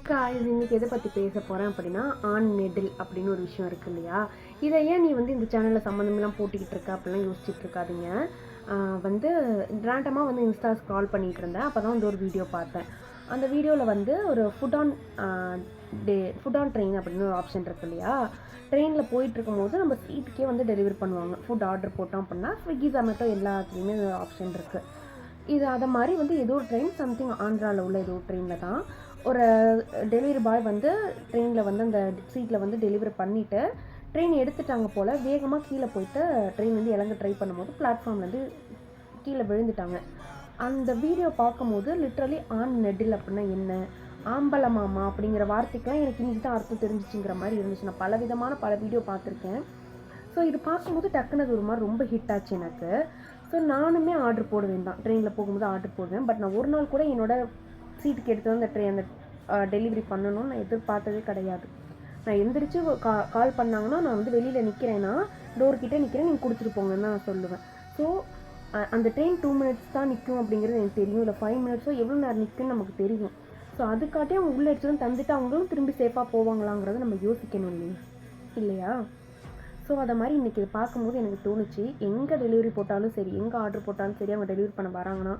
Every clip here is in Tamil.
இன்னைக்கு எதை பற்றி பேச போகிறேன் அப்படின்னா ஆன் நெடில் அப்படின்னு ஒரு விஷயம் இருக்குது இல்லையா. இதை ஏன் நீ வந்து இந்த சேனலில் சம்மந்தமெல்லாம் போட்டுக்கிட்டு இருக்க அப்படிலாம் யோசிச்சுட்டு இருக்காதீங்க. வந்து ரேண்டமாக வந்து இன்ஸ்டா ஸ்க்ரால் பண்ணிகிட்டு இருந்தேன். அப்போ தான் வந்து ஒரு வீடியோ பார்த்தேன். அந்த வீடியோவில் வந்து ஒரு ஃபுட் ஆன் ட்ரெயின் அப்படின்னு ஒரு ஆப்ஷன் இருக்குது இல்லையா. ட்ரெயினில் போயிட்டுருக்கும் போது நம்ம சீட்டுக்கே வந்து டெலிவரி பண்ணுவாங்க. ஃபுட் ஆர்டர் போட்டோம் அப்படின்னா ஸ்விக்கி ஜொமேட்டோ எல்லாத்துலேயுமே ஆப்ஷன் இருக்குது. இது அதை மாதிரி வந்து ஏதோ ஒரு ட்ரெயின் சம்திங் ஆந்திராவில் உள்ள ஏதோ ஒரு ட்ரெயினில் தான் ஒரு டெலிவரி பாய் வந்து ட்ரெயினில் வந்து அந்த சீட்டில் வந்து டெலிவரி பண்ணிவிட்டு ட்ரெயின் எடுத்துட்டாங்க போல். வேகமாக கீழே போயிட்டு ட்ரெயின் வந்து இறங்க ட்ரை பண்ணும்போது பிளாட்ஃபார்ம்லேருந்து கீழே விழுந்துட்டாங்க. அந்த வீடியோ பார்க்கும்போது லிட்ரலி ஆன் நெடில் அப்படின்னா என்ன, ஆம்பலமாமா அப்படிங்கிற வார்த்தைக்கெலாம் எனக்கு இன்றைக்கி தான் அர்த்தம் தெரிஞ்சிச்சுங்கிற மாதிரி இருந்துச்சு. நான் பல வீடியோ பார்த்துருக்கேன். ஸோ இது பார்க்கும்போது டக்குனது ஒரு மாதிரி ரொம்ப ஹிட் ஆச்சு எனக்கு. ஸோ நானுமே ஆர்டர் போடுவேன் தான், ட்ரெயினில் போகும்போது ஆர்டர் போடுவேன். பட் நான் ஒரு நாள் கூட என்னோடய சீட்டுக்கு எடுத்து வந்து அந்த டெலிவரி பண்ணணும்னு நான் எதிர்பார்த்ததே கிடையாது. நான் எந்திரிச்சு கால் பண்ணாங்கன்னா நான் வந்து வெளியில் நிற்கிறேன்னா டோர்கிட்டே நிற்கிறேன், நீங்கள் கொடுத்துட்டு போங்கன்னு தான் நான் சொல்லுவேன். ஸோ அந்த ட்ரெயின் 2 மினிட்ஸ் தான் நிற்கும் அப்படிங்கிறது எனக்கு தெரியும், இல்லை 5 மினிட்ஸோ எவ்வளோ நேரம் நிற்குன்னு நமக்கு தெரியும். ஸோ அதுக்காட்டி அவங்க உள்ளே எடுத்துகிட்டு தந்துட்டு அவங்களும் திரும்பி சேஃபாக போவாங்களாங்கிறத நம்ம யோசிக்கணும் இல்லையா. ஸோ அதை மாதிரி இன்றைக்கி இதை பார்க்கும்போது எனக்கு தோணுச்சு, எங்கே டெலிவரி போட்டாலும் சரி, எங்கே ஆர்டர் போட்டாலும் சரி, அவங்க டெலிவரி பண்ண வராங்கன்னா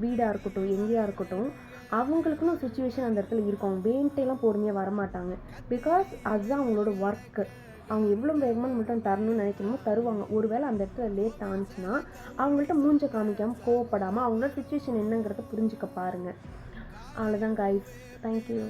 வீடாக இருக்கட்டும் எங்கேயா இருக்கட்டும், அவங்களுக்குன்னு ஒரு சுச்சுவேஷன் அந்த இடத்துல இருக்கும். அவங்க வேண்ட்டெல்லாம் பொறுமையாக வரமாட்டாங்க. பிகாஸ் அதுதான் அவங்களோட ஒர்க்கு. அவங்க எவ்வளோ வேகமாக மட்டும் தரணும்னு நினைக்கணுமோ தருவாங்க. ஒரு வேளை அந்த இடத்துல லேட் ஆனிச்சுன்னா அவங்கள்ட்ட மூஞ்ச காமிக்காமல் கோவப்படாமல் அவங்களோட சுச்சுவேஷன் என்னங்கிறத புரிஞ்சுக்க பாருங்கள். அவ்வளோதான் கைஸ். தேங்க்யூ.